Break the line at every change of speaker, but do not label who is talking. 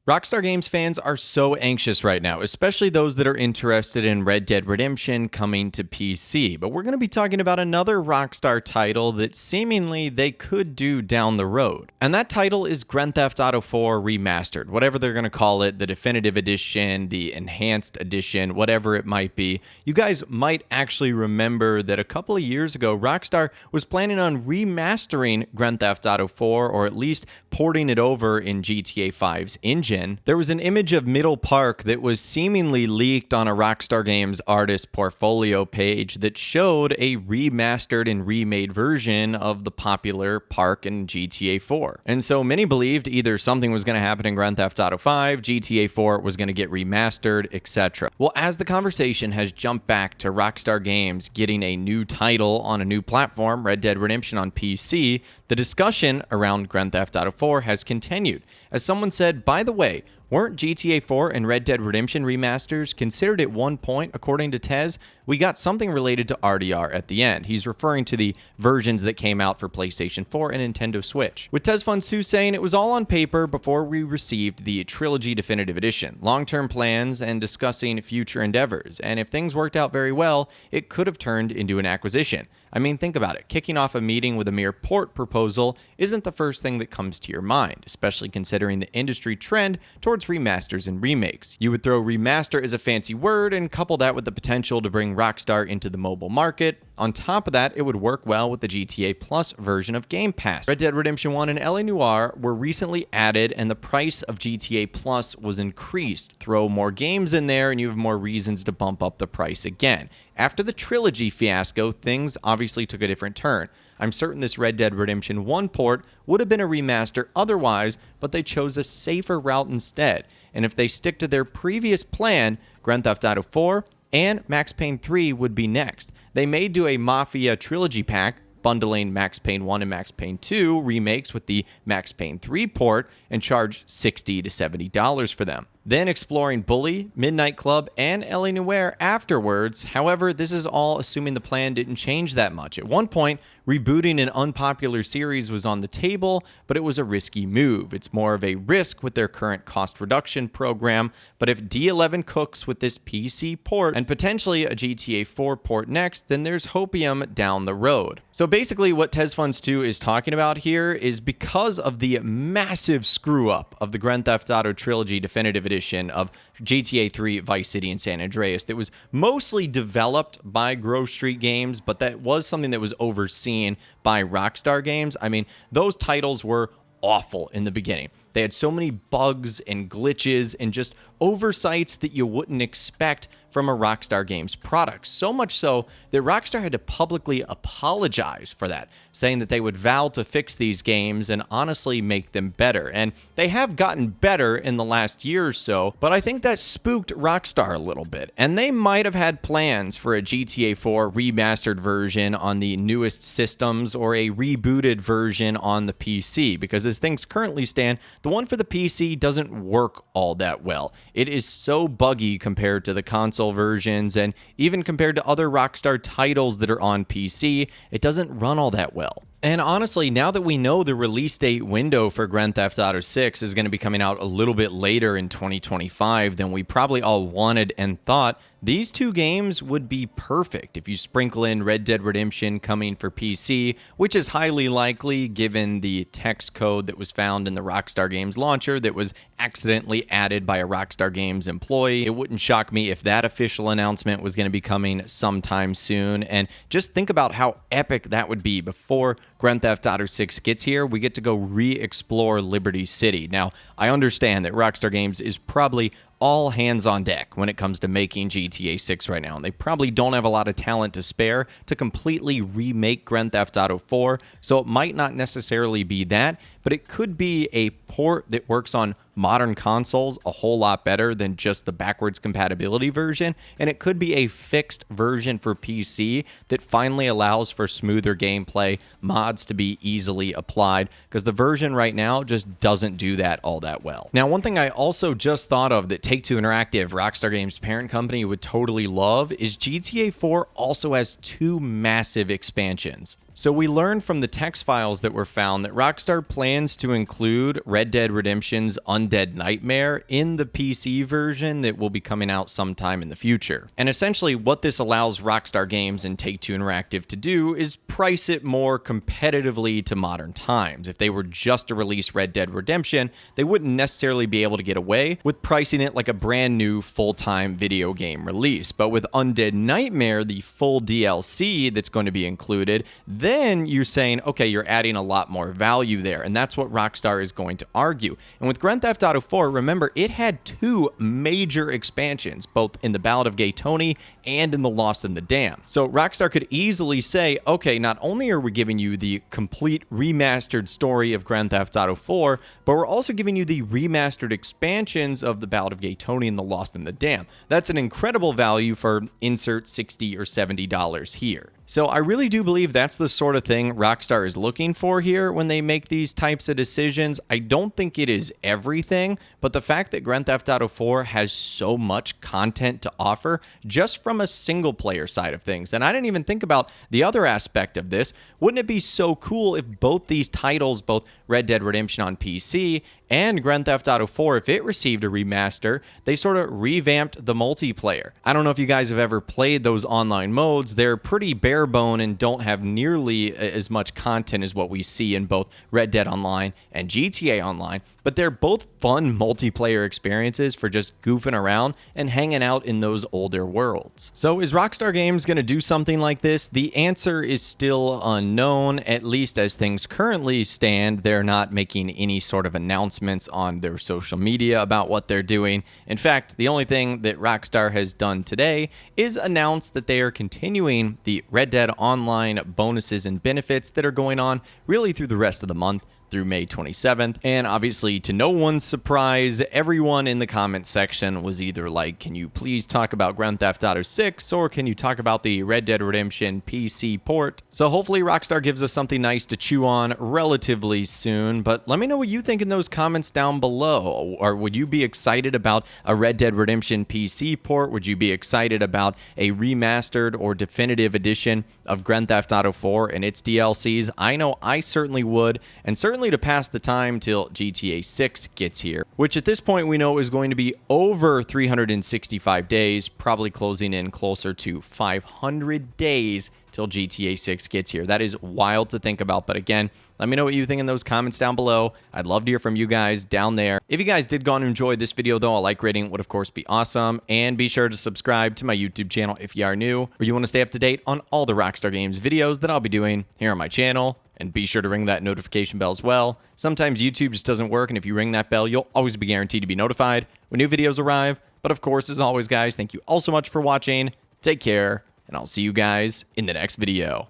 Rockstar Games fans are so anxious right now, especially those that are interested in Red Dead Redemption coming to PC. But we're going to be talking about another Rockstar title that seemingly they could do down the road. And that title is Grand Theft Auto 4 Remastered, whatever they're going to call it, the Definitive Edition, the Enhanced Edition, whatever it might be. You guys might actually remember that a couple of years ago, Rockstar was planning on remastering Grand Theft Auto 4, or at least porting it over in GTA 5's engine. There was an image of Middle Park that was seemingly leaked on a Rockstar Games artist portfolio page that showed a remastered and remade version of the popular park in GTA 4. And so many believed either something was going to happen in Grand Theft Auto 5, GTA 4 was going to get remastered, etc. Well, as the conversation has jumped back to Rockstar Games getting a new title on a new platform, Red Dead Redemption on PC, the discussion around Grand Theft Auto 4 has continued. As someone said, by the way, weren't GTA 4 and Red Dead Redemption remasters considered at one point, according to Tez? We got something related to RDR at the end. He's referring to the versions that came out for PlayStation 4 and Nintendo Switch. With Tez Fun-Su saying it was all on paper before we received the Trilogy Definitive Edition, long-term plans and discussing future endeavors, and if things worked out very well, it could have turned into an acquisition. I mean, think about it. Kicking off a meeting with a mere port proposal isn't the first thing that comes to your mind, especially considering the industry trend towards remasters and remakes. You would throw remaster as a fancy word and couple that with the potential to bring Rockstar into the mobile market. On top of that, it would work well with the GTA Plus version of Game Pass. Red Dead Redemption 1 and LA Noire were recently added, and the price of GTA Plus was increased. Throw more games in there, and you have more reasons to bump up the price again. After the Trilogy fiasco, things obviously took a different turn. I'm certain this Red Dead Redemption 1 port would have been a remaster otherwise, but they chose a safer route instead. And if they stick to their previous plan, Grand Theft Auto 4 and Max Payne 3 would be next. They may do a Mafia Trilogy pack, bundling Max Payne 1 and Max Payne 2 remakes with the Max Payne 3 port and charge $60 to $70 for them. Then exploring Bully, Midnight Club, and LA Noire afterwards. However, this is all assuming the plan didn't change that much. At one point, rebooting an unpopular series was on the table, but it was a risky move. It's more of a risk with their current cost reduction program, but if D11 cooks with this PC port and potentially a GTA 4 port next, then there's hopium down the road. So basically what Tez Funds 2 is talking about here is because of the massive screw-up of the Grand Theft Auto Trilogy Definitive Edition of GTA 3, Vice City, and San Andreas that was mostly developed by Grove Street Games, but that was something that was overseen by Rockstar Games. I mean, those titles were awful in the beginning. They had so many bugs and glitches and just oversights that you wouldn't expect from a Rockstar Games product. So much so that Rockstar had to publicly apologize for that, saying that they would vow to fix these games and honestly make them better. And they have gotten better in the last year or so, but I think that spooked Rockstar a little bit. And they might have had plans for a GTA 4 remastered version on the newest systems or a rebooted version on the PC, because as things currently stand, the one for the PC doesn't work all that well. It is so buggy compared to the console versions, and even compared to other Rockstar titles that are on PC, it doesn't run all that well. And honestly, now that we know the release date window for Grand Theft Auto 6 is going to be coming out a little bit later in 2025 than we probably all wanted and thought, these two games would be perfect if you sprinkle in Red Dead Redemption coming for PC, which is highly likely given the text code that was found in the Rockstar Games launcher that was accidentally added by a Rockstar Games employee. It wouldn't shock me if that official announcement was going to be coming sometime soon. And just think about how epic that would be. Before Grand Theft Auto 6 gets here, we get to go re-explore Liberty City. Now, I understand that Rockstar Games is probably all hands on deck when it comes to making GTA 6 right now, and they probably don't have a lot of talent to spare to completely remake Grand Theft Auto 4, so it might not necessarily be that, but it could be a port that works on modern consoles a whole lot better than just the backwards compatibility version, and it could be a fixed version for PC that finally allows for smoother gameplay, mods to be easily applied, because the version right now just doesn't do that all that well. Now, one thing I also just thought of that Take-Two Interactive, Rockstar Games' parent company, would totally love is GTA 4 also has two massive expansions. So we learned from the text files that were found that Rockstar plans to include Red Dead Redemption's Undead Nightmare in the PC version that will be coming out sometime in the future. And essentially what this allows Rockstar Games and Take-Two Interactive to do is price it more competitively to modern times. If they were just to release Red Dead Redemption, they wouldn't necessarily be able to get away with pricing it like a brand new full-time video game release. But with Undead Nightmare, the full DLC that's going to be included, then you're saying, okay, you're adding a lot more value there. And that's what Rockstar is going to argue. And with Grand Theft Auto 4, remember, it had two major expansions, both in the Ballad of Gay Tony and in The Lost in the Dam. So Rockstar could easily say, okay, not only are we giving you the complete remastered story of Grand Theft Auto 4, but we're also giving you the remastered expansions of the Ballad of Gay Tony and The Lost in the Dam. That's an incredible value for insert $60 or $70 here. So I really do believe that's the sort of thing Rockstar is looking for here when they make these types of decisions. I don't think it is everything, but the fact that Grand Theft Auto 4 has so much content to offer just from a single player side of things. And I didn't even think about the other aspect of this. Wouldn't it be so cool if both these titles, both Red Dead Redemption on PC and Grand Theft Auto 4, if it received a remaster, they sort of revamped the multiplayer? I don't know if you guys have ever played those online modes. They're pretty bare bone and don't have nearly as much content as what we see in both Red Dead Online and GTA Online, but they're both fun multiplayer experiences for just goofing around and hanging out in those older worlds. So is Rockstar Games going to do something like this? The answer is still unknown, at least as things currently stand. They're not making any sort of announcements on their social media about what they're doing. In fact, the only thing that Rockstar has done today is announce that they are continuing the Red Dead Online bonuses and benefits that are going on really through the rest of the month, through May 27th. And obviously, to no one's surprise, everyone in the comment section was either like, can you please talk about Grand Theft Auto 6, or can you talk about the Red Dead Redemption PC port? So hopefully Rockstar gives us something nice to chew on relatively soon, but let me know what you think in those comments down below. Or would you be excited about a Red Dead Redemption PC port? Would you be excited about a remastered or definitive edition of Grand Theft Auto 4 and its DLCs? I know I certainly would, and certainly to pass the time till GTA 6 gets here, which at this point we know is going to be over 365 days, probably closing in closer to 500 days till GTA 6 gets here. That is wild to think about, but again, let me know what you think in those comments down below. I'd love to hear from you guys down there. If you guys did go on and enjoy this video, though, a like rating would, of course, be awesome. And be sure to subscribe to my YouTube channel if you are new, or you want to stay up to date on all the Rockstar Games videos that I'll be doing here on my channel. And be sure to ring that notification bell as well. Sometimes YouTube just doesn't work, and if you ring that bell, you'll always be guaranteed to be notified when new videos arrive. But of course, as always, guys, thank you all so much for watching. Take care, and I'll see you guys in the next video.